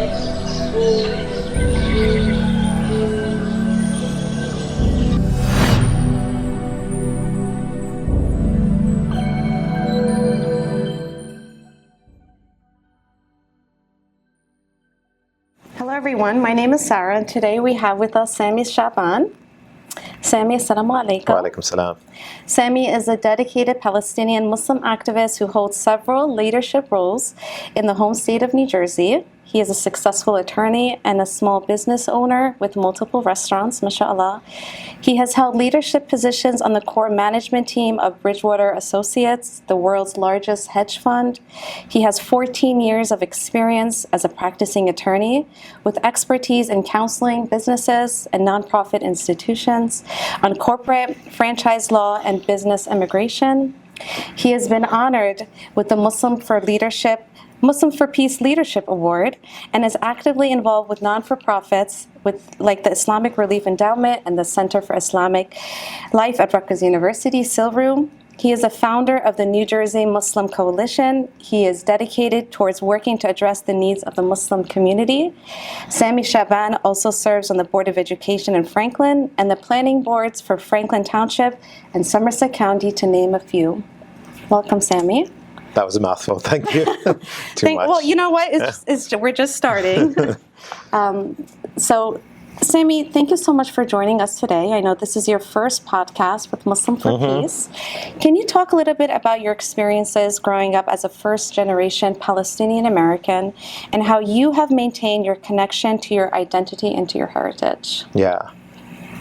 Hello everyone, my name is Sarah and today we have with us Sami Shaban. Sami, assalamu alaikum. Wa alaikum salam. Sami is a dedicated Palestinian Muslim activist who holds several leadership roles in the home state of New Jersey. He is a successful attorney and a small business owner with multiple restaurants, mashallah. He has held leadership positions on the core management team of Bridgewater Associates, the world's largest hedge fund. He has 14 years of experience as a practicing attorney with expertise in counseling businesses and nonprofit institutions on corporate, franchise law, and business immigration. He has been honored with the Muslim for Peace Leadership Award and is actively involved with non-for-profits like the Islamic Relief Endowment and the Center for Islamic Life at Rutgers University, Silvroom. He is a founder of the New Jersey Muslim Coalition. He is dedicated towards working to address the needs of the Muslim community. Sami Shaban also serves on the Board of Education in Franklin and the planning boards for Franklin Township and Somerset County, to name a few. Welcome, Sami. That was a mouthful. Thank you. Too much. Well, you know what? We're just starting. So, Sami, thank you so much for joining us today. I know this is your first podcast with Muslim for Peace. Can you talk a little bit about your experiences growing up as a first-generation Palestinian American and how you have maintained your connection to your identity and to your heritage? Yeah.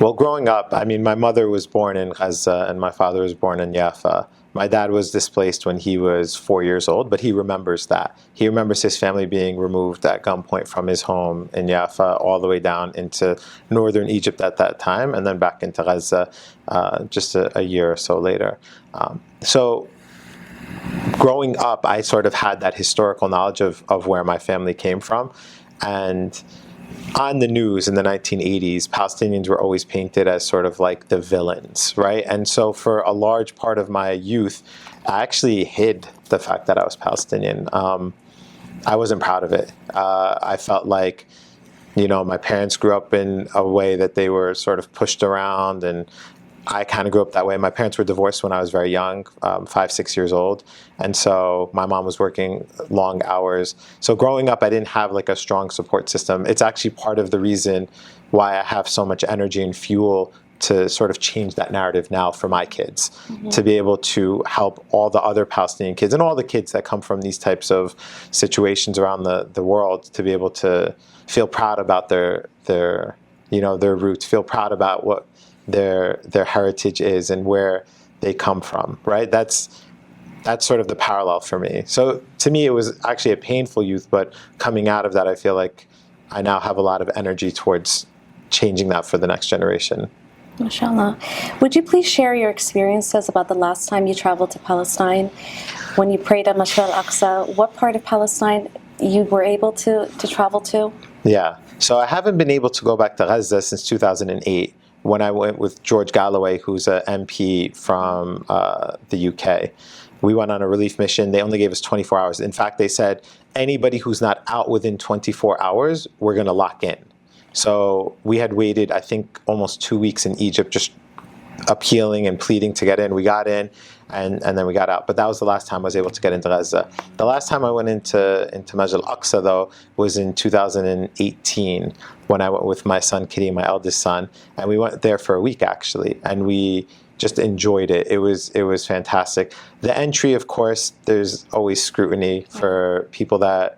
Well, growing up, I mean, my mother was born in Gaza and my father was born in Jaffa. My dad was displaced when he was 4 years old, but he remembers that. He remembers his family being removed at gunpoint from his home in Jaffa all the way down into northern Egypt at that time, and then back into Gaza just a year or so later. So growing up, I sort of had that historical knowledge of where my family came from. And on the news in the 1980s, Palestinians were always painted as sort of like the villains, right? And so for a large part of my youth, I actually hid the fact that I was Palestinian. I wasn't proud of it. I felt like, my parents grew up in a way that they were sort of pushed around, and I kind of grew up that way. My parents were divorced when I was very young, 5, 6 years old. And so my mom was working long hours. So growing up, I didn't have like a strong support system. It's actually part of the reason why I have so much energy and fuel to sort of change that narrative now for my kids, to be able to help all the other Palestinian kids and all the kids that come from these types of situations around the world to be able to feel proud about their roots, feel proud about what their heritage is and where they come from, right? That's sort of the parallel for me. So to me, it was actually a painful youth, but coming out of that, I feel like I now have a lot of energy towards changing that for the next generation. MashaAllah. Would you please share your experiences about the last time you traveled to Palestine, when you prayed at Masjid al-Aqsa? What part of Palestine you were able to travel to? Yeah. So I haven't been able to go back to Gaza since 2008. When I went with George Galloway, who's an MP from the UK. We went on a relief mission. They only gave us 24 hours. In fact, they said, anybody who's not out within 24 hours, we're going to lock in. So we had waited, I think, almost 2 weeks in Egypt, just appealing and pleading to get in. We got in, and then we got out. But that was the last time I was able to get into Gaza. The last time I went into Masjid al-Aqsa, though, was in 2018, when I went with my son, Kareem, my eldest son. And we went there for a week, actually. And we just enjoyed it. It was fantastic. The entry, of course, there's always scrutiny for people that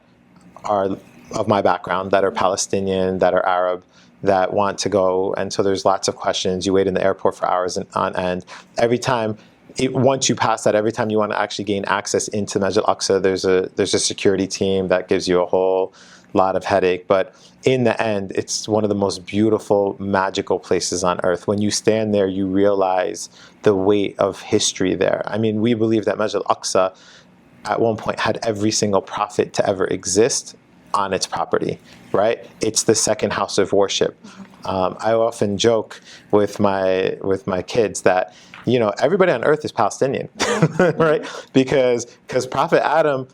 are of my background, that are Palestinian, that are Arab, that want to go. And so there's lots of questions. You wait in the airport for hours on end. Every time, once you pass that, every time you want to actually gain access into Masjid al-Aqsa, there's a security team that gives you a whole lot of headache. But in the end, it's one of the most beautiful, magical places on earth. When you stand there, you realize the weight of history there. I mean, we believe that Masjid al-Aqsa at one point had every single prophet to ever exist on its property, right? It's the second house of worship. I often joke with my kids that, everybody on earth is Palestinian, right? Because Prophet Adam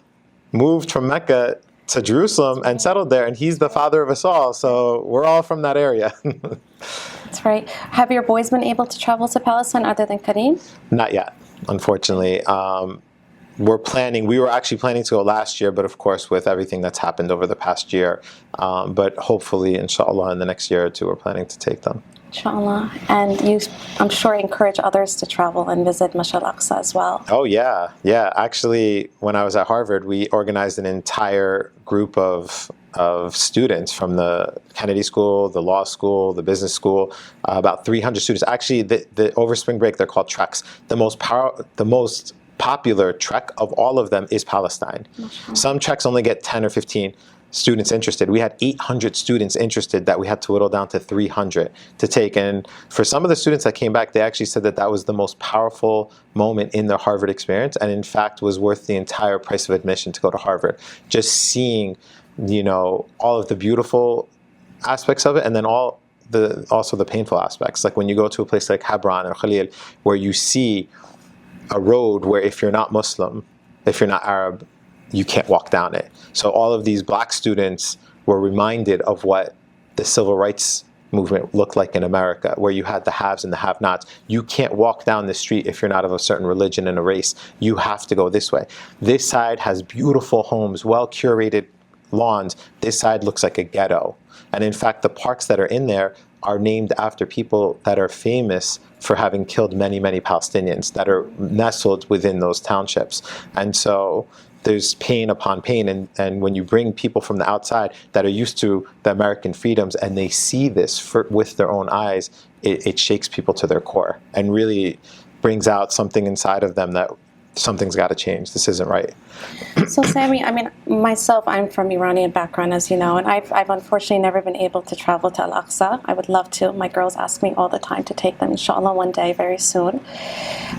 moved from Mecca to Jerusalem and settled there, and he's the father of us all. So we're all from that area. That's right. Have your boys been able to travel to Palestine other than Kareem? Not yet, unfortunately. We're planning. We were actually planning to go last year, but of course, with everything that's happened over the past year, but hopefully, inshallah, in the next year or two, we're planning to take them. Inshallah. And you, I'm sure, encourage others to travel and visit Mashal Aqsa as well. Oh, yeah. Yeah. Actually, when I was at Harvard, we organized an entire group of students from the Kennedy School, the law school, the business school, about 300 students. Actually, over spring break, they're called treks. The most popular trek of all of them is Palestine. Some treks only get 10 or 15 students interested. We had 800 students interested that we had to whittle down to 300 to take. And for some of the students that came back, they actually said that that was the most powerful moment in their Harvard experience, and in fact was worth the entire price of admission to go to Harvard. Just seeing, all of the beautiful aspects of it, and then also the painful aspects. Like when you go to a place like Hebron or Khalil, where you see a road where if you're not Muslim, if you're not Arab, you can't walk down it. So all of these black students were reminded of what the civil rights movement looked like in America, where you had the haves and the have-nots. You can't walk down the street if you're not of a certain religion and a race. You have to go this way. This side has beautiful homes, well-curated lawns. This side looks like a ghetto. And in fact, the parks that are in there are named after people that are famous for having killed many, many Palestinians that are nestled within those townships. And so there's pain upon pain. And when you bring people from the outside that are used to the American freedoms and they see this with their own eyes, it shakes people to their core and really brings out something inside of them that something's got to change. This isn't right. So, Sami, myself, I'm from Iranian background, as you know, and I've unfortunately never been able to travel to Al-Aqsa. I would love to. My girls ask me all the time to take them, inshallah, one day, very soon.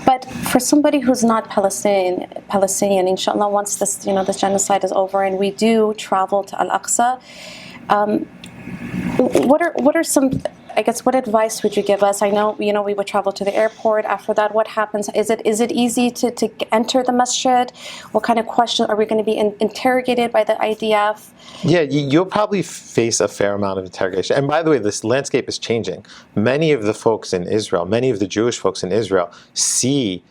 But for somebody who's not Palestinian, inshallah, once this genocide is over and we do travel to Al-Aqsa, what are some, I guess, what advice would you give us? I know, we would travel to the airport. After that, what happens? Is it easy to enter the masjid? What kind of questions are we going to be interrogated by the IDF? Yeah, you'll probably face a fair amount of interrogation. And by the way, this landscape is changing. Many of the folks in Israel, many of the Jewish folks in Israel see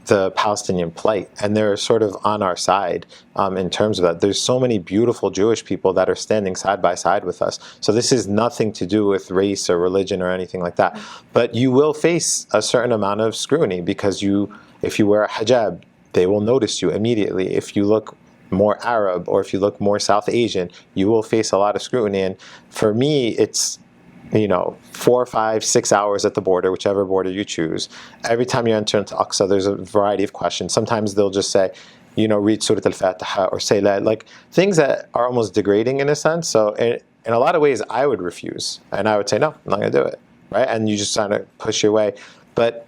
the Palestinian plight, and they're sort of on our side in terms of that. There's so many beautiful Jewish people that are standing side by side with us. So this is nothing to do with race or religion or anything like that. But you will face a certain amount of scrutiny because if you wear a hijab, they will notice you immediately. If you look more Arab or if you look more South Asian, you will face a lot of scrutiny. And for me, it's 4, 5, 6 hours at the border, whichever border you choose. Every time you enter into Aqsa, there's a variety of questions. Sometimes they'll just say, read Surah Al-Fatiha or say that, like things that are almost degrading in a sense. So in a lot of ways, I would refuse. And I would say, no, I'm not going to do it. Right? And you just kind of push your way. But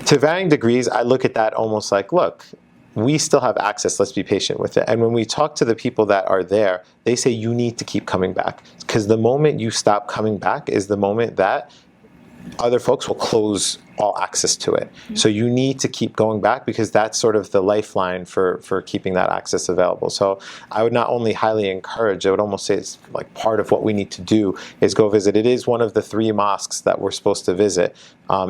to varying degrees, I look at that almost like, look, we still have access, let's be patient with it. And when we talk to the people that are there, they say you need to keep coming back. Because the moment you stop coming back is the moment that other folks will close all access to it. Mm-hmm. So you need to keep going back because that's sort of the lifeline for keeping that access available. So I would not only highly encourage, I would almost say it's like part of what we need to do is go visit. It is one of the 3 mosques that we're supposed to visit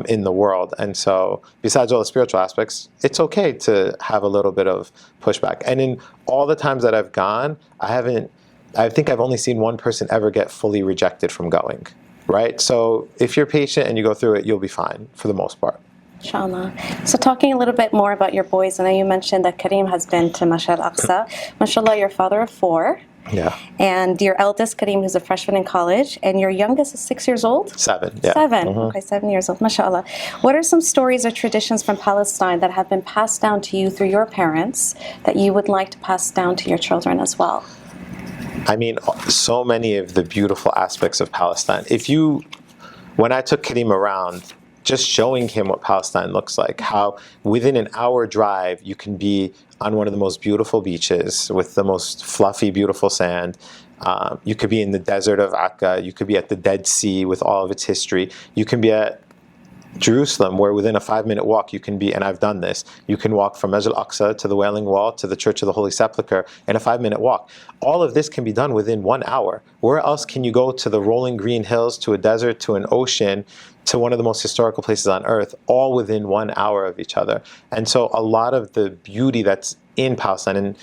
in the world. And so besides all the spiritual aspects, it's okay to have a little bit of pushback. And in all the times that I've gone, I think I've only seen one person ever get fully rejected from going. Right? So if you're patient and you go through it, you'll be fine for the most part. Inshallah. So talking a little bit more about your boys, I know you mentioned that Kareem has been to Mashal Aqsa. Mashallah, you're a father of 4. Yeah. And your eldest, Kareem, who's a freshman in college, and your youngest is 6 years old? 7, yeah. 7, Mm-hmm. Okay, 7 years old, mashallah. What are some stories or traditions from Palestine that have been passed down to you through your parents that you would like to pass down to your children as well? I mean, so many of the beautiful aspects of Palestine. When I took Kareem around, just showing him what Palestine looks like, how within an hour drive, you can be on one of the most beautiful beaches with the most fluffy, beautiful sand. You could be in the desert of Akka. You could be at the Dead Sea with all of its history. You can be at Jerusalem, where within a 5-minute walk you can be, and I've done this, you can walk from Masjid al-Aqsa to the Wailing Wall to the Church of the Holy Sepulchre in a 5-minute walk. All of this can be done within 1 hour. Where else can you go to the rolling green hills, to a desert, to an ocean, to one of the most historical places on earth, all within 1 hour of each other? And so a lot of the beauty that's in Palestine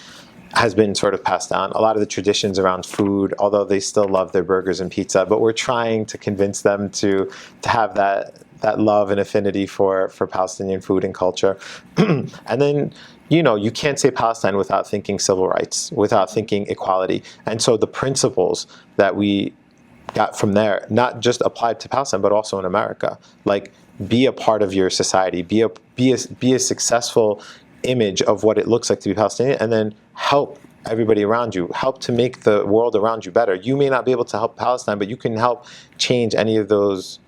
has been sort of passed down. A lot of the traditions around food, although they still love their burgers and pizza, but we're trying to convince them to have that love and affinity for Palestinian food and culture. And then, you can't say Palestine without thinking civil rights, without thinking equality. And so the principles that we got from there, not just applied to Palestine, but also in America, like be a part of your society, be a successful image of what it looks like to be Palestinian, and then help everybody around you, help to make the world around you better. You may not be able to help Palestine, but you can help change any of those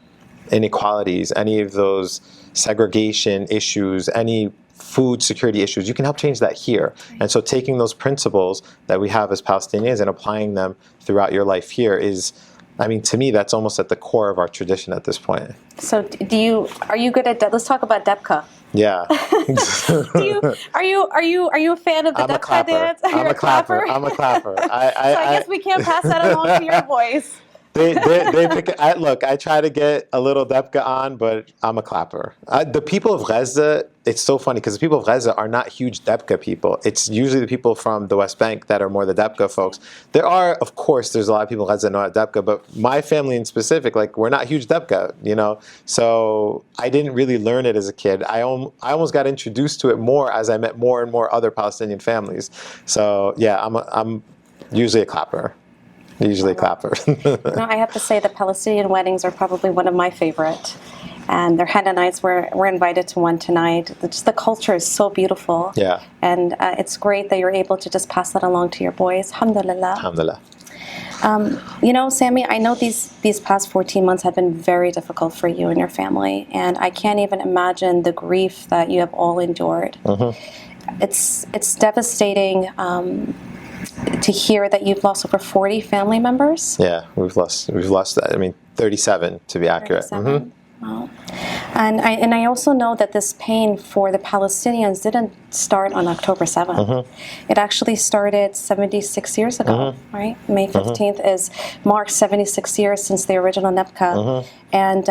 inequalities, any of those segregation issues, any food security issues. You can help change that here. And so taking those principles that we have as Palestinians and applying them throughout your life here is, to me, that's almost at the core of our tradition at this point. So are you good at, let's talk about Debka. Yeah. Are you a fan of the Debka dance? I'm a clapper. So I guess we can't pass that along to your boys. They pick it. Look, I try to get a little Debka on, but I'm a clapper. The people of Gaza, it's so funny because the people of Gaza are not huge Debka people. It's usually the people from the West Bank that are more the Debka folks. There's a lot of people in Gaza know Debka, but my family in specific, we're not huge Debka, So I didn't really learn it as a kid. I almost got introduced to it more as I met more and more other Palestinian families. So yeah, I'm usually a clapper. I have to say the Palestinian weddings are probably one of my favorite. And their henna nights, we're invited to one tonight. Just the culture is so beautiful. Yeah. And it's great that you're able to just pass that along to your boys. Alhamdulillah. Alhamdulillah. Sami, I know these past 14 months have been very difficult for you and your family. And I can't even imagine the grief that you have all endured. Mm-hmm. It's devastating. To hear that you've lost over 40 family members. Yeah, we've lost 37 to be accurate. 37. Mm-hmm. Wow. And I also know that this pain for the Palestinians didn't start on October 7th. Mm-hmm. It actually started 76 years ago, mm-hmm. right? May 15th marks 76 years since the original Nebka. Mm-hmm. And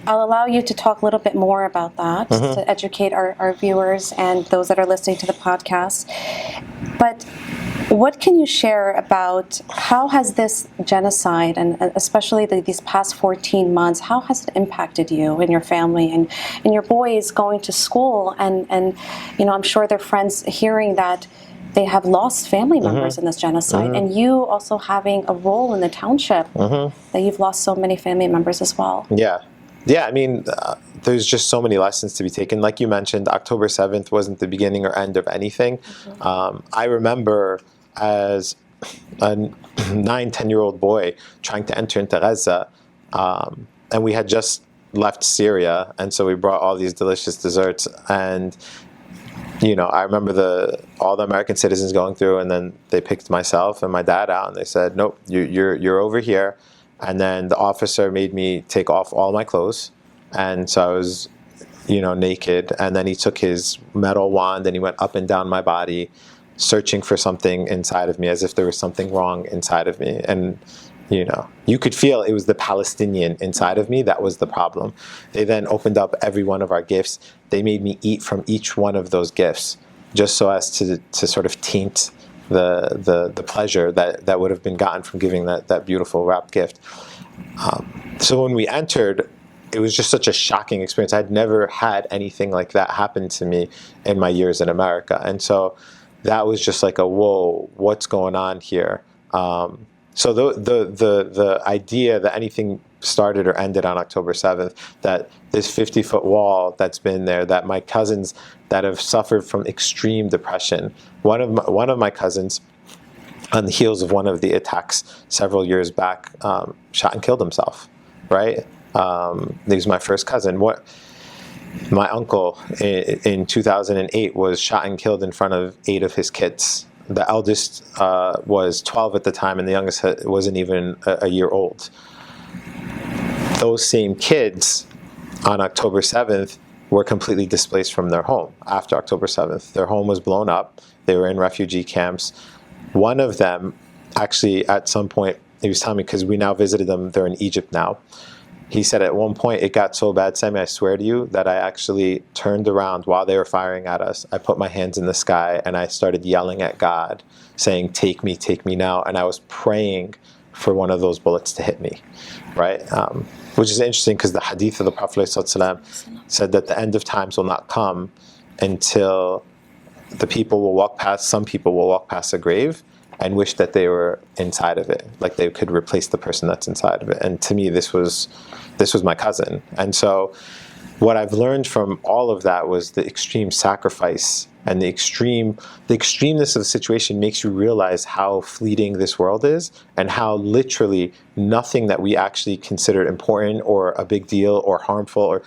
I'll allow you to talk a little bit more about that, mm-hmm. to educate our viewers and those that are listening to the podcast. But what can you share about how has this genocide, and especially these past 14 months, how has it impacted you and your family and your boys going to school? And I'm sure their friends hearing that they have lost family members mm-hmm. in this genocide, mm-hmm. and you also having a role in the township, mm-hmm. that you've lost so many family members as well. Yeah, there's just so many lessons to be taken. Like you mentioned, October 7th wasn't the beginning or end of anything. Mm-hmm. I remember as a 9-10-year-old boy trying to enter into Gaza, and we had just left Syria, and so we brought all these delicious desserts, and I remember all the American citizens going through, and then they picked myself and my dad out, and they said, "Nope, you're over here." And then the officer made me take off all my clothes, and so I was, naked. And then he took his metal wand and he went up and down my body, searching for something inside of me, as if there was something wrong inside of me. And you could feel it was the Palestinian inside of me that was the problem. They then opened up every one of our gifts. They made me eat from each one of those gifts, just so as to sort of taint the pleasure that would have been gotten from giving that beautiful wrapped gift. So when we entered, it was just such a shocking experience. I'd never had anything like that happen to me in my years in America. And so that was just like whoa, what's going on here? So the idea that anything started or ended on October 7th, that this 50-foot wall that's been there, that my cousins that have suffered from extreme depression, one of my cousins, on the heels of one of the attacks several years back, shot and killed himself, right? He was my first cousin. My uncle in 2008 was shot and killed in front of 8 of his kids. The eldest was 12 at the time, and the youngest wasn't even a year old. Those same kids on October 7th were completely displaced from their home after October 7th. Their home was blown up. They were in refugee camps. One of them, actually, at some point, he was telling me, because we now visited them, they're in Egypt now. He said at one point, it got so bad, Sami, I swear to you, that I actually turned around while they were firing at us. I put my hands in the sky and I started yelling at God, saying, take me now. And I was praying for one of those bullets to hit me, right? Which is interesting because the hadith of the Prophet ﷺ said that the end of times will not come until the people will walk past, some people will walk past a grave and wish that they were inside of it, like they could replace the person that's inside of it. And to me, this was my cousin. And so what I've learned from all of that was the extreme sacrifice and the extremeness of the situation makes you realize how fleeting this world is and how literally nothing that we actually consider important or a big deal or harmful or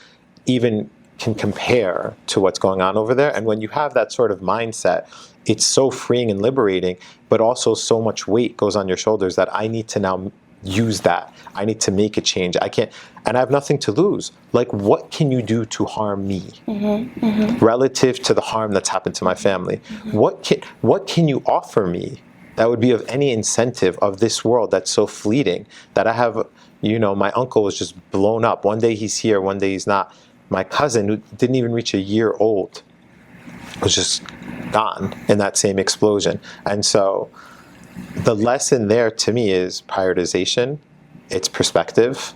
even can compare to what's going on over there. And when you have that sort of mindset, it's so freeing and liberating, but also so much weight goes on your shoulders that I need to now use that. I need to make a change. I can't, and I have nothing to lose. Like, what can you do to harm me relative to the harm that's happened to my family? What can you offer me that would be of any incentive of this world that's so fleeting that I have, my uncle was just blown up. One day he's here, one day he's not. My cousin, who didn't even reach a year old, was just gone in that same explosion. And so the lesson there to me is prioritization, it's perspective,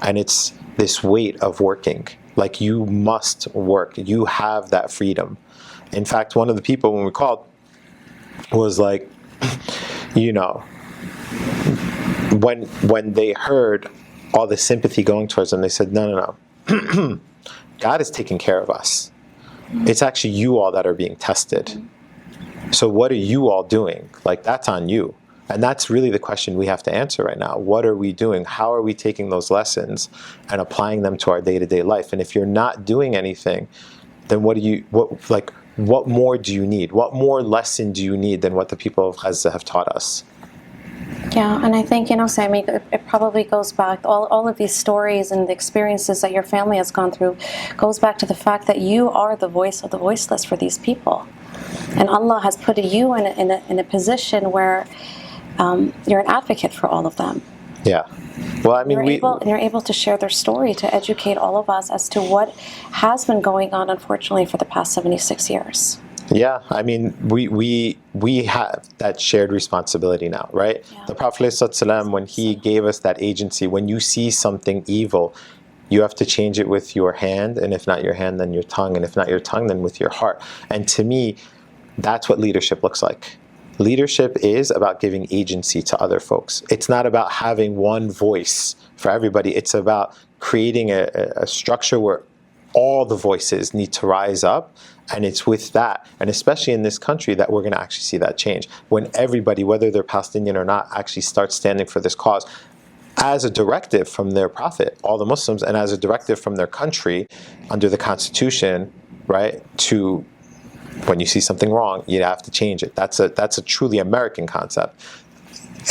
and it's this weight of working. Like, you must work. You have that freedom. In fact, one of the people when we called was like, when they heard all the sympathy going towards them, they said, no. God is taking care of us. It's actually you all that are being tested. So what are you all doing? Like, that's on you. And that's really the question we have to answer right now. What are we doing? How are we taking those lessons and applying them to our day-to-day life? And if you're not doing anything, then what more do you need? What more lesson do you need than what the people of Gaza have taught us? Yeah, and I think, Sami, it probably goes back, all of these stories and the experiences that your family has gone through goes back to the fact that you are the voice of the voiceless for these people. And Allah has put you in a position where you're an advocate for all of them. Yeah. Well, I mean, you're able to share their story to educate all of us as to what has been going on, unfortunately, for the past 76 years. Yeah, I mean, we have that shared responsibility now, right? Yeah. The Prophet ﷺ, when he gave us that agency, when you see something evil, you have to change it with your hand, and if not your hand, then your tongue, and if not your tongue, then with your heart. And to me, that's what leadership looks like. Leadership is about giving agency to other folks. It's not about having one voice for everybody. It's about creating a structure where all the voices need to rise up. And it's with that, and especially in this country, that we're going to actually see that change. When everybody, whether they're Palestinian or not, actually starts standing for this cause as a directive from their prophet, all the Muslims, and as a directive from their country under the Constitution, right, to when you see something wrong, you have to change it. That's a truly American concept.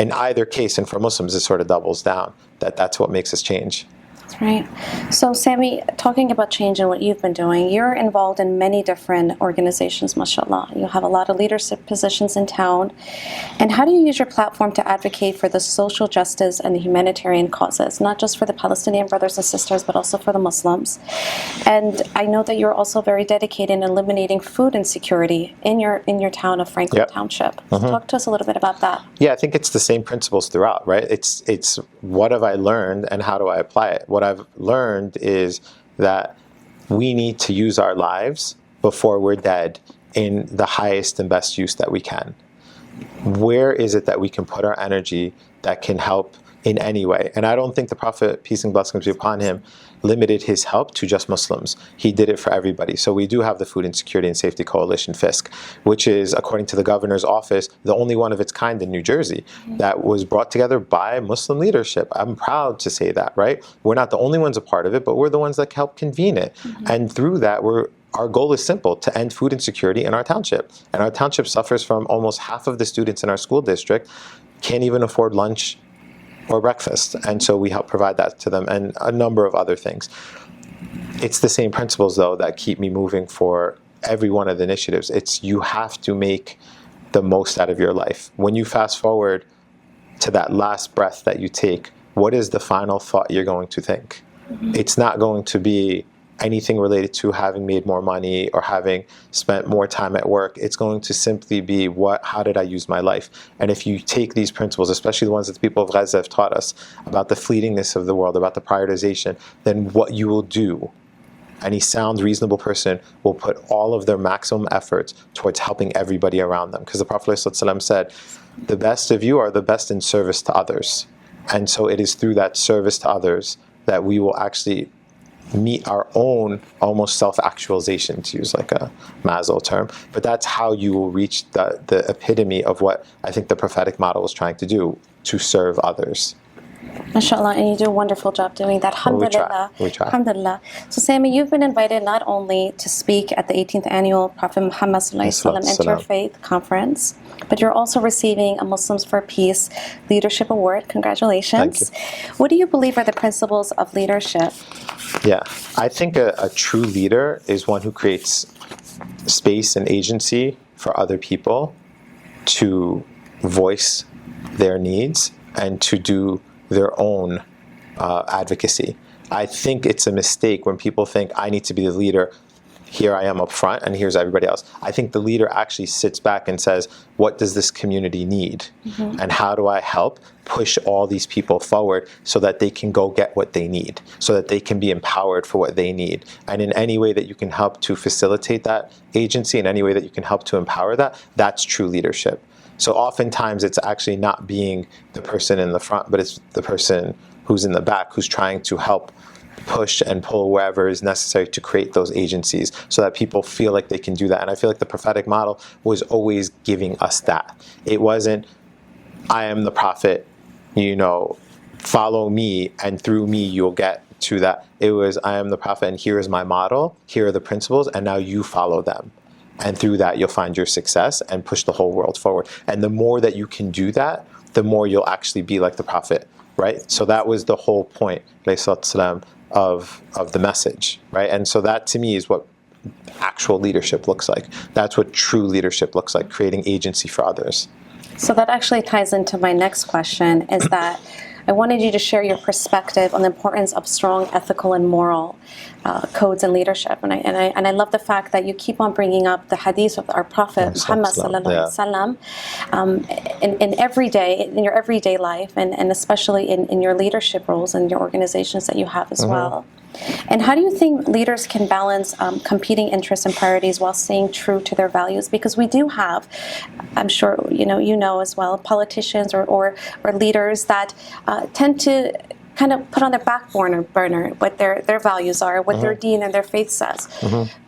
In either case, and for Muslims, it sort of doubles down. That's what makes us change. That's right. So, Sami, talking about change and what you've been doing, you're involved in many different organizations, mashallah. You have a lot of leadership positions in town. And how do you use your platform to advocate for the social justice and the humanitarian causes, not just for the Palestinian brothers and sisters, but also for the Muslims? And I know that you're also very dedicated in eliminating food insecurity in your town of Franklin Township. So talk to us a little bit about that. Yeah, I think it's the same principles throughout, right? It's what have I learned and how do I apply it? What I've learned is that we need to use our lives before we're dead in the highest and best use that we can. Where is it that we can put our energy that can help in any way? And I don't think the Prophet, peace and blessings be upon him, limited his help to just Muslims. He did it for everybody. So we do have the Food Insecurity and Safety Coalition, FISC, which is, according to the governor's office, the only one of its kind in New Jersey that was brought together by Muslim leadership. I'm proud to say that, right? We're not the only ones a part of it, but we're the ones that help convene it. And through that, our goal is simple, to end food insecurity in our township. And our township suffers from almost half of the students in our school district can't even afford lunch or breakfast. And so we help provide that to them and a number of other things. It's the same principles, though, that keep me moving for every one of the initiatives. It's you have to make the most out of your life. When you fast forward to that last breath that you take, what is the final thought you're going to think? It's not going to be anything related to having made more money or having spent more time at work. It's going to simply be, how did I use my life? And if you take these principles, especially the ones that the people of Gaza have taught us about the fleetingness of the world, about the prioritization, then what you will do, any sound, reasonable person will put all of their maximum efforts towards helping everybody around them. Because the Prophet ﷺ said, the best of you are the best in service to others. And so it is through that service to others that we will actually meet our own almost self-actualization, to use like a Maslow term. But that's how you will reach the epitome of what I think the prophetic model is trying to do, to serve others. MashaAllah, and you do a wonderful job doing that. Alhamdulillah. We try. Alhamdulillah. So, Sami, you've been invited not only to speak at the 18th annual Prophet Muhammad Interfaith Conference, but you're also receiving a Muslims for Peace Leadership Award. Congratulations. Thank you. What do you believe are the principles of leadership? Yeah, I think a true leader is one who creates space and agency for other people to voice their needs and to do their own advocacy. I think it's a mistake when people think, I need to be the leader, here I am up front, and here's everybody else. I think the leader actually sits back and says, what does this community need? And how do I help push all these people forward so that they can go get what they need, so that they can be empowered for what they need? And in any way that you can help to facilitate that agency, in any way that you can help to empower that, that's true leadership. So oftentimes it's actually not being the person in the front, but it's the person who's in the back who's trying to help push and pull wherever is necessary to create those agencies so that people feel like they can do that. And I feel like the prophetic model was always giving us that. It wasn't, I am the prophet, follow me, and through me you'll get to that. It was, I am the prophet, and here is my model, here are the principles, and now you follow them. And through that, you'll find your success and push the whole world forward. And the more that you can do that, the more you'll actually be like the prophet, right? So that was the whole point, alayhi of the message, right? And so that, to me, is what actual leadership looks like. That's what true leadership looks like, creating agency for others. So that actually ties into my next question, is that I wanted you to share your perspective on the importance of strong ethical and moral codes and leadership. And I love the fact that you keep on bringing up the hadith of our Prophet Muhammad sallallahu alaihi wasallam in your everyday life, and especially in your leadership roles and your organizations that you have as well. And how do you think leaders can balance competing interests and priorities while staying true to their values? Because we do have, I'm sure you know as well, politicians or leaders that tend to kind of put on their back burner what their values are, what their deen and their faith says.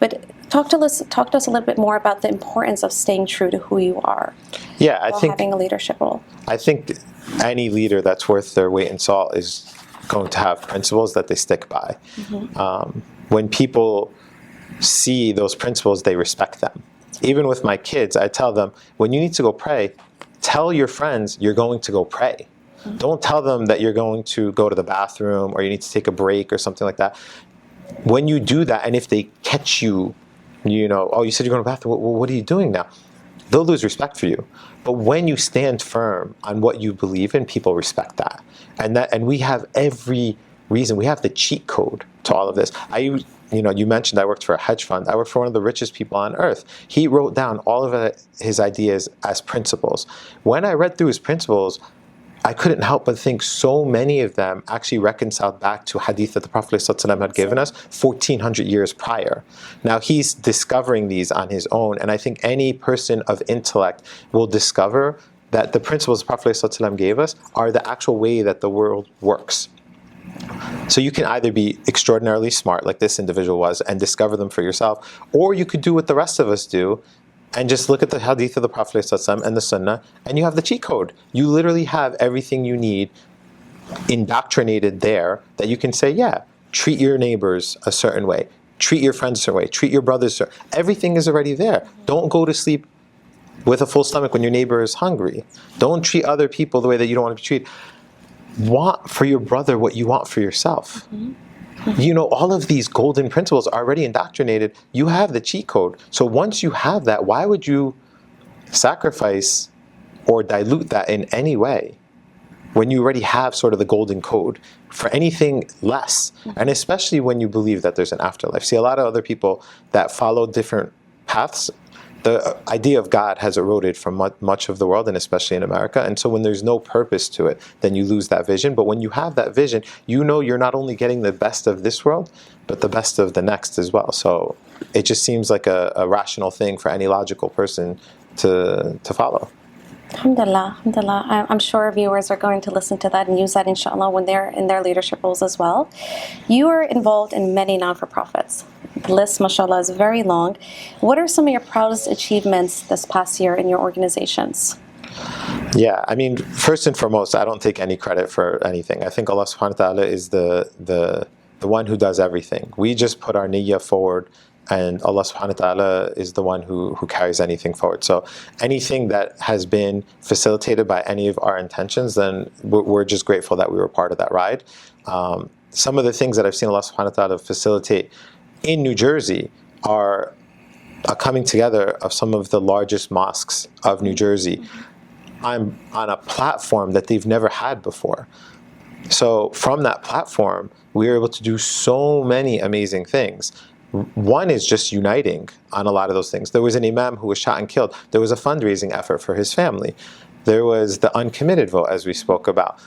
But talk to us a little bit more about the importance of staying true to who you are. Yeah, I think having a leadership role. I think any leader that's worth their weight in salt is going to have principles that they stick by. When people see those principles, they respect them. Even with my kids, I tell them, when you need to go pray, tell your friends you're going to go pray. Don't tell them that you're going to go to the bathroom or you need to take a break or something like that. When you do that, and if they catch you, oh, you said you're going to the bathroom, well, what are you doing now? They'll lose respect for you. But when you stand firm on what you believe in, people respect that. And we have every reason. We have the cheat code to all of this. You mentioned I worked for a hedge fund. I worked for one of the richest people on earth. He wrote down all of his ideas as principles. When I read through his principles, I couldn't help but think so many of them actually reconciled back to hadith that the Prophet ﷺ had given us 1,400 years prior. Now he's discovering these on his own, and I think any person of intellect will discover that the principles the Prophet ﷺ gave us are the actual way that the world works. So you can either be extraordinarily smart, like this individual was, and discover them for yourself, or you could do what the rest of us do, and just look at the hadith of the Prophet ﷺ and the sunnah, and you have the cheat code. You literally have everything you need indoctrinated there that you can say, yeah, treat your neighbors a certain way, treat your friends a certain way, treat your brothers a certain way. Everything is already there. Don't go to sleep with a full stomach when your neighbor is hungry. Don't treat other people the way that you don't want to be treated. Want for your brother what you want for yourself. All of these golden principles are already indoctrinated. You have the cheat code. So once you have that, why would you sacrifice or dilute that in any way when you already have sort of the golden code for anything less? And especially when you believe that there's an afterlife. See, a lot of other people that follow different paths, the idea of God has eroded from much of the world, and especially in America. And so when there's no purpose to it, then you lose that vision. But when you have that vision, you're not only getting the best of this world, but the best of the next as well. So it just seems like a rational thing for any logical person to follow. Alhamdulillah, alhamdulillah. I'm sure viewers are going to listen to that and use that, inshallah, when they're in their leadership roles as well. You are involved in many non-for-profits. The list, mashallah, is very long. What are some of your proudest achievements this past year in your organizations? Yeah, I mean, first and foremost, I don't take any credit for anything. I think Allah subhanahu wa ta'ala is the one who does everything. We just put our niyyah forward, and Allah subhanahu wa ta'ala is the one who carries anything forward. So anything that has been facilitated by any of our intentions, then we're just grateful that we were part of that ride. Some of the things that I've seen Allah subhanahu wa ta'ala facilitate in New Jersey are a coming together of some of the largest mosques of New Jersey. I'm on a platform that they've never had before. So from that platform, we were able to do so many amazing things. One is just uniting on a lot of those things. There was an imam who was shot and killed. There was a fundraising effort for his family. There was the uncommitted vote, as we spoke about,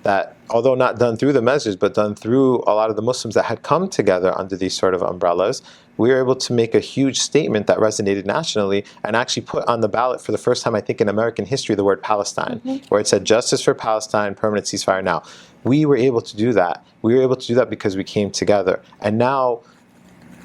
that although not done through the messages, but done through a lot of the Muslims that had come together under these sort of umbrellas, we were able to make a huge statement that resonated nationally and actually put on the ballot for the first time, I think, in American history, the word Palestine, where it said justice for Palestine, permanent ceasefire now. We were able to do that. We were able to do that because we came together. And now,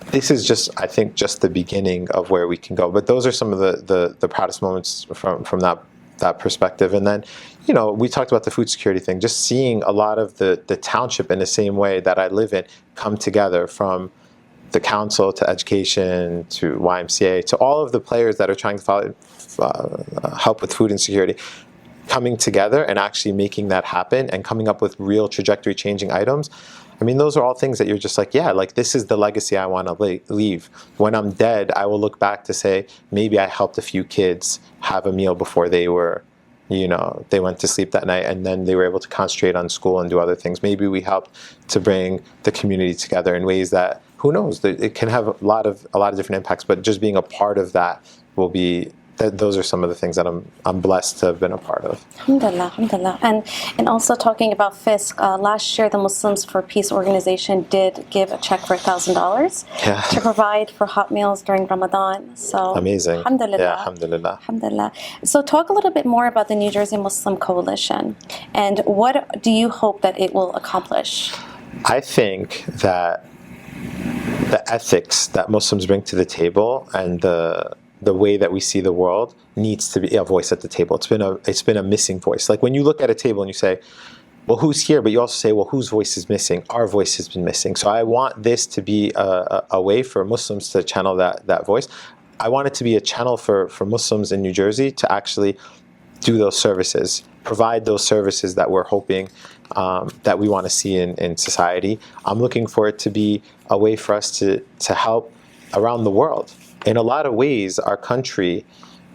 this is just, I think, just the beginning of where we can go. But those are some of the proudest moments from that perspective. And then, we talked about the food security thing, just seeing a lot of the township in the same way that I live in come together, from the council to education to YMCA to all of the players that are trying to help with food insecurity, coming together and actually making that happen and coming up with real trajectory changing items. I mean, those are all things that you're just like, yeah, like this is the legacy I want to leave. When I'm dead, I will look back to say, maybe I helped a few kids have a meal before they were, they went to sleep that night, and then they were able to concentrate on school and do other things. Maybe we helped to bring the community together in ways that, who knows, it can have a lot of different impacts, but just being a part of that will be, those are some of the things that I'm blessed to have been a part of. Alhamdulillah, alhamdulillah. And also talking about FISC, last year the Muslims for Peace organization did give a check for $1,000 to provide for hot meals during Ramadan. So amazing. Alhamdulillah. Yeah, alhamdulillah. Alhamdulillah. So talk a little bit more about the New Jersey Muslim Coalition, and what do you hope that it will accomplish? I think that the ethics that Muslims bring to the table and the way that we see the world needs to be a voice at the table. It's been a missing voice. Like when you look at a table and you say, well, who's here? But you also say, well, whose voice is missing? Our voice has been missing. So I want this to be a way for Muslims to channel that voice. I want it to be a channel for Muslims in New Jersey to actually do those services, provide those services that we're hoping that we want to see in society. I'm looking for it to be a way for us to help around the world. In a lot of ways, our country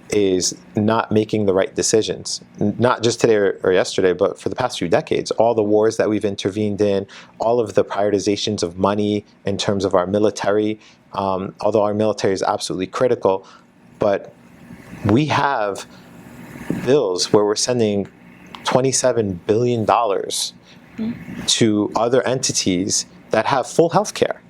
is not making the right decisions, not just today or yesterday, but for the past few decades. All the wars that we've intervened in, all of the prioritizations of money in terms of our military, although our military is absolutely critical, but we have bills where we're sending $27 billion to other entities that have full health care.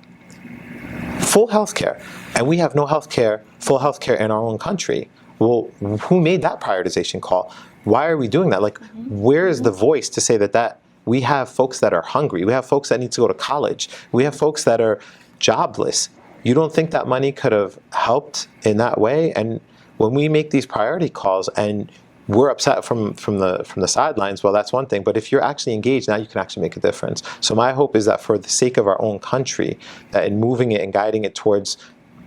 Full health care. And we have no full health care in our own country. Well, who made that prioritization call? Why are we doing that? Like, where is the voice to say that we have folks that are hungry? We have folks that need to go to college. We have folks that are jobless. You don't think that money could have helped in that way? And when we make these priority calls and we're upset from the sidelines, well, that's one thing. But if you're actually engaged, now you can actually make a difference. So my hope is that for the sake of our own country, that in moving it and guiding it towards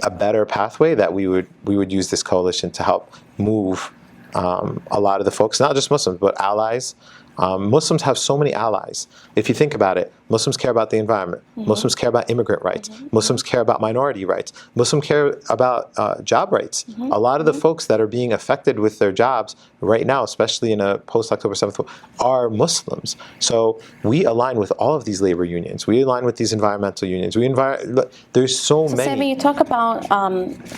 a better pathway, that we would use this coalition to help move a lot of the folks, not just Muslims, but allies, Muslims have so many allies. If you think about it, Muslims care about the environment. Muslims care about immigrant rights. Muslims care about minority rights. Muslims care about job rights. A lot of the folks that are being affected with their jobs right now, especially in a post-October 7th, are Muslims. So we align with all of these labor unions. We align with these environmental unions. There's so many. Sami, you talk about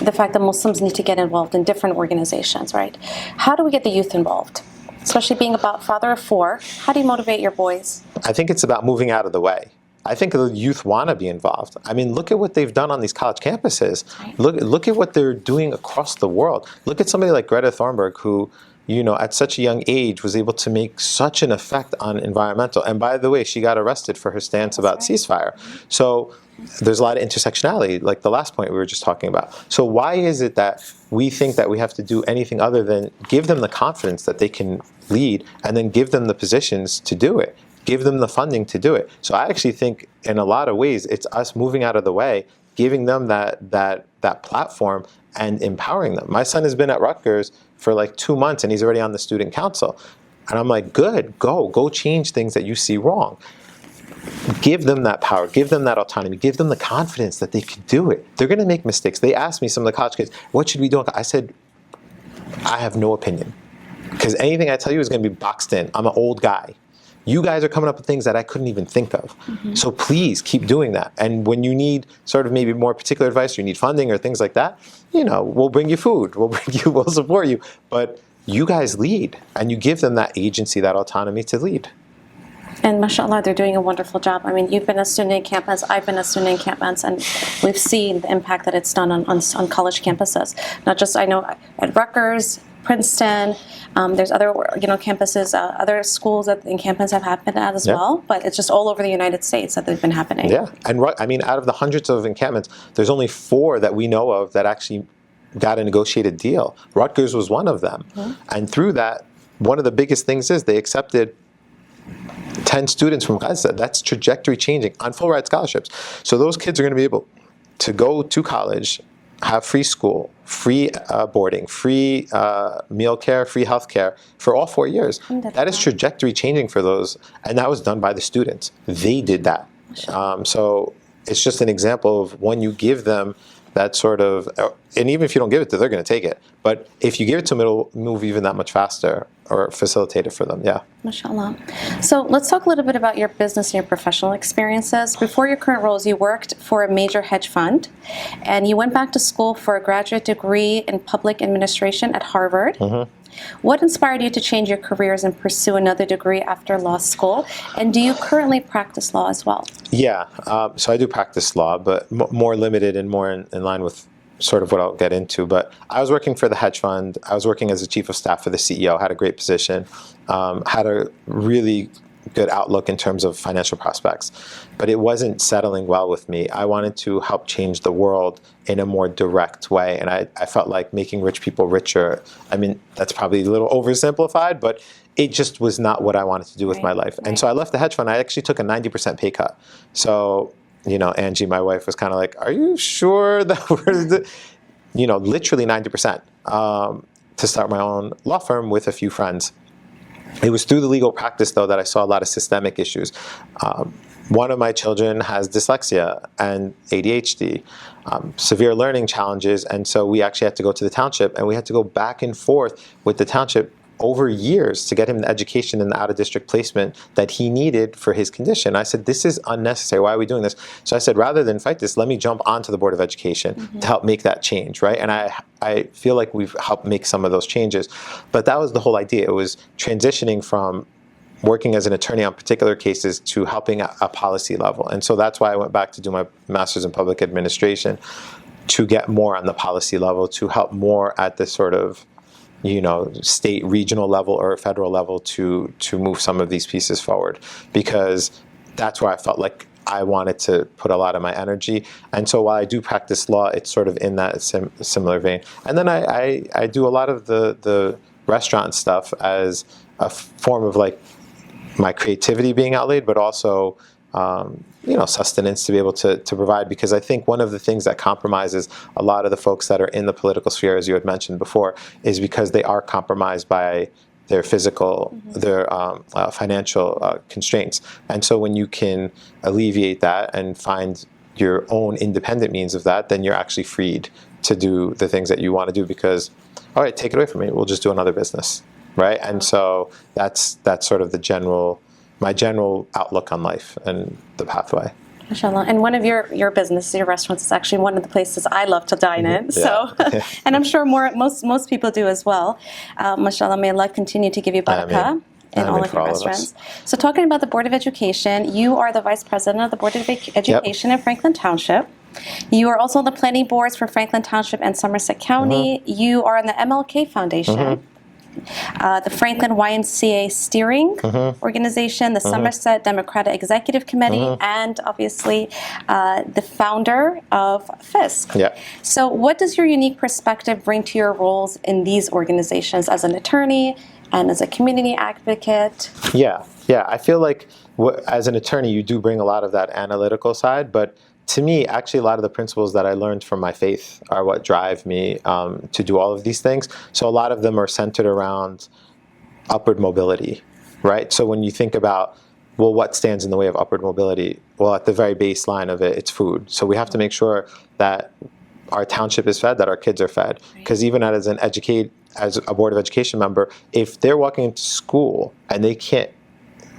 the fact that Muslims need to get involved in different organizations, right? How do we get the youth involved? Especially being a father of 4, how do you motivate your boys? I think it's about moving out of the way. I think the youth want to be involved. I mean, look at what they've done on these college campuses. Look at what they're doing across the world. Look at somebody like Greta Thunberg, who, at such a young age was able to make such an effect on environmental. And by the way, she got arrested for her stance about ceasefire. So there's a lot of intersectionality, like the last point we were just talking about. So why is it that we think that we have to do anything other than give them the confidence that they can lead, and then give them the positions to do it, give them the funding to do it? So I actually think in a lot of ways, it's us moving out of the way, giving them that platform and empowering them. My son has been at Rutgers for like 2 months and he's already on the student council. And I'm like, good, go change things that you see wrong. Give them that power, give them that autonomy, give them the confidence that they can do it. They're going to make mistakes. They asked me, some of the college kids, what should we do? I said, I have no opinion. Because anything I tell you is going to be boxed in. I'm an old guy. You guys are coming up with things that I couldn't even think of. So please keep doing that. And when you need sort of maybe more particular advice, or you need funding or things like that, we'll bring you food, we'll support you. But you guys lead, and you give them that agency, that autonomy to lead. And mashallah, they're doing a wonderful job. I mean, you've been a student in campus, I've been a student in campus, and we've seen the impact that it's done on college campuses. Not just, I know, at Rutgers, Princeton, there's other campuses, other schools that in campus have happened at as well, but it's just all over the United States that they've been happening. Yeah, and I mean, out of the hundreds of encampments, there's only 4 that we know of that actually got a negotiated deal. Rutgers was one of them. And through that, one of the biggest things is they accepted 10 students from Gaza. That's trajectory changing on full ride scholarships. So those kids are going to be able to go to college, have free school, free boarding, free meal care, free health care for all 4 years. That is trajectory changing for those. And that was done by the students. They did that. So it's just an example of when you give them that sort of, and even if you don't give it to them, they're going to take it. But if you give it to them, it'll move even that much faster or facilitate it for them, yeah. MashaAllah. So let's talk a little bit about your business and your professional experiences. Before your current roles, you worked for a major hedge fund, and you went back to school for a graduate degree in public administration at Harvard. What inspired you to change your careers and pursue another degree after law school? And do you currently practice law as well? Yeah, so I do practice law, but more limited and more in line with sort of what I'll get into. But I was working for the hedge fund. I was working as a chief of staff for the CEO, had a great position, had a really good outlook in terms of financial prospects, but it wasn't settling well with me. I wanted to help change the world in a more direct way, and I felt like making rich people richer. I mean, that's probably a little oversimplified, but it just was not what I wanted to do with my life. And so I left the hedge fund. I actually took a 90% pay cut. So, Angie, my wife, was kind of like, are you sure that we're, literally 90% to start my own law firm with a few friends. It was through the legal practice, though, that I saw a lot of systemic issues. One of my children has dyslexia and ADHD, severe learning challenges, and so we actually had to go to the township, and we had to go back and forth with the township over years to get him the education and the out-of-district placement that he needed for his condition. I said, this is unnecessary. Why are we doing this? So I said, rather than fight this, let me jump onto the Board of Education to help make that change, right? And I feel like we've helped make some of those changes. But that was the whole idea. It was transitioning from working as an attorney on particular cases to helping at a policy level. And so that's why I went back to do my master's in public administration, to get more on the policy level, to help more at the sort of state, regional level or federal level to move some of these pieces forward, because that's where I felt like I wanted to put a lot of my energy. And so while I do practice law, it's sort of in that similar vein. And then I do a lot of the restaurant stuff as a form of like my creativity being outlaid, but also sustenance to be able to provide, because I think one of the things that compromises a lot of the folks that are in the political sphere, as you had mentioned before, is because they are compromised by their physical, their financial constraints. And so when you can alleviate that and find your own independent means of that, then you're actually freed to do the things that you want to do because, all right, take it away from me. We'll just do another business, right? And so that's sort of my general outlook on life and the pathway. Mashallah. And one of your businesses, your restaurants, is actually one of the places I love to dine in. So, and I'm sure most people do as well. Mashallah, may Allah continue to give you barakah in all of your restaurants. So talking about the Board of Education, you are the Vice President of the Board of Education in Franklin Township. You are also on the planning boards for Franklin Township and Somerset County. You are on the MLK Foundation. The Franklin YMCA Steering Organization, the Somerset Democratic Executive Committee, and obviously the founder of FISC. So what does your unique perspective bring to your roles in these organizations as an attorney and as a community advocate? Yeah, I feel like as an attorney, you do bring a lot of that analytical side, but to me, actually, a lot of the principles that I learned from my faith are what drive me to do all of these things. So a lot of them are centered around upward mobility, right? So when you think about, well, what stands in the way of upward mobility? Well, at the very baseline of it, it's food. So we have to make sure that our township is fed, that our kids are fed. Because even as a Board of Education member, if they're walking into school and they can't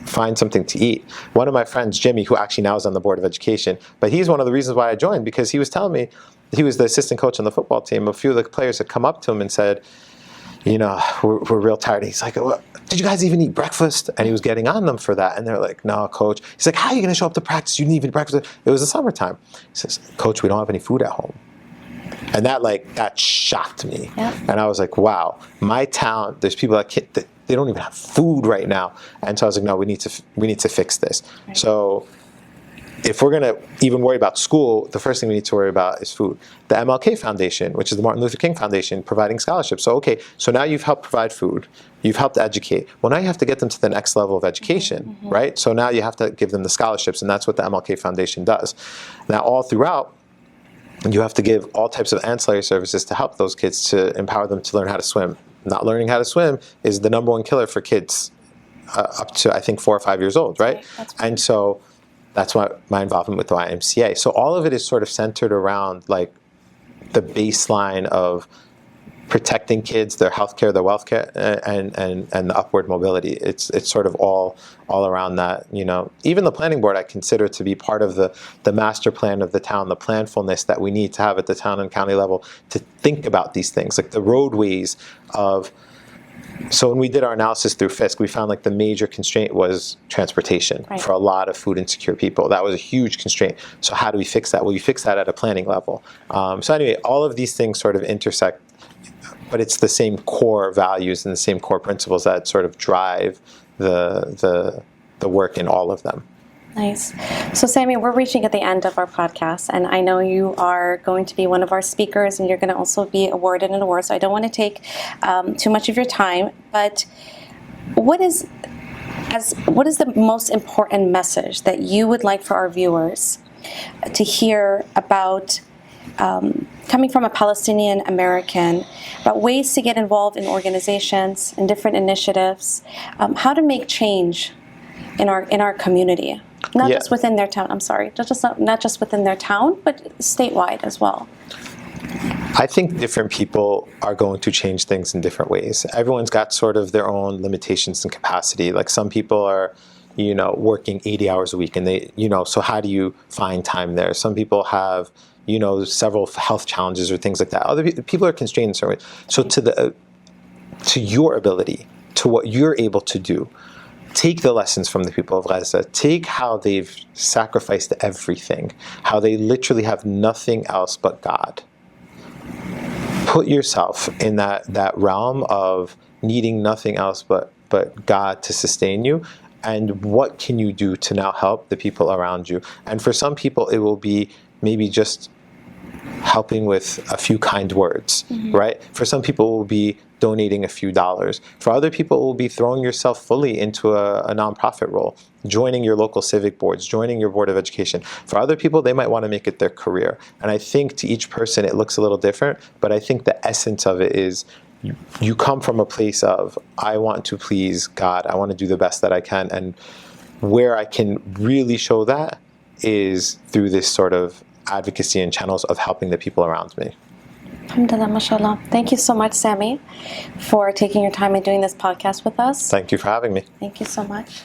find something to eat. One of my friends, Jimmy, who actually now is on the Board of Education, but he's one of the reasons why I joined, because he was telling me, he was the assistant coach on the football team. A few of the players had come up to him and said, we're real tired. He's like, well, did you guys even eat breakfast? And he was getting on them for that. And they're like, no, coach. He's like, how are you going to show up to practice? You didn't even eat breakfast. It was the summertime. He says, coach, we don't have any food at home. And that shocked me. And I was like, wow, my town, there's people that they don't even have food right now. And so I was like, no, we need to fix this. Right. So if we're going to even worry about school, the first thing we need to worry about is food. The MLK Foundation, which is the Martin Luther King Foundation, providing scholarships. So, okay, so now you've helped provide food. You've helped educate. Well, now you have to get them to the next level of education, right? So now you have to give them the scholarships, and that's what the MLK Foundation does. Now, all throughout, you have to give all types of ancillary services to help those kids, to empower them to learn how to swim. Not learning how to swim is the number one killer for kids up to, I think, 4 or 5 years old, right? And so that's my involvement with the YMCA. So all of it is sort of centered around like the baseline of protecting kids, their healthcare, their welfare, and the upward mobility. It's sort of all around that. Even the planning board I consider to be part of the master plan of the town, the planfulness that we need to have at the town and county level to think about these things, like the roadways of. So when we did our analysis through FISC, we found like the major constraint was transportation for a lot of food insecure people. That was a huge constraint. So how do we fix that? Well, you fix that at a planning level. So anyway, all of these things sort of intersect, but it's the same core values and the same core principles that sort of drive the work in all of them. Nice. So Sami, we're reaching at the end of our podcast, and I know you are going to be one of our speakers, and you're going to also be awarded an award, so I don't want to take too much of your time, but what is the most important message that you would like for our viewers to hear about coming from a Palestinian American, about ways to get involved in organizations and different initiatives, how to make change in our community, not just within their town. I'm sorry, not just within their town, but statewide as well. I think different people are going to change things in different ways. Everyone's got sort of their own limitations and capacity. Like some people are, working 80 hours a week, and they, so how do you find time there? Some people have, several health challenges or things like that. Other people are constrained in certain ways. So to your ability, to what you're able to do, take the lessons from the people of Gaza. Take how they've sacrificed everything, how they literally have nothing else but God. Put yourself in that realm of needing nothing else but God to sustain you. And what can you do to now help the people around you? And for some people, it will be maybe just helping with a few kind words, right? For some people, it will be donating a few dollars. For other people, it will be throwing yourself fully into a nonprofit role, joining your local civic boards, joining your board of education. For other people, they might want to make it their career. And I think to each person, it looks a little different, but I think the essence of it is you come from a place of, I want to please God. I want to do the best that I can. And where I can really show that is through this sort of advocacy and channels of helping the people around me. Alhamdulillah, mashallah. Thank you so much, Sami, for taking your time and doing this podcast with us. Thank you for having me. Thank you so much.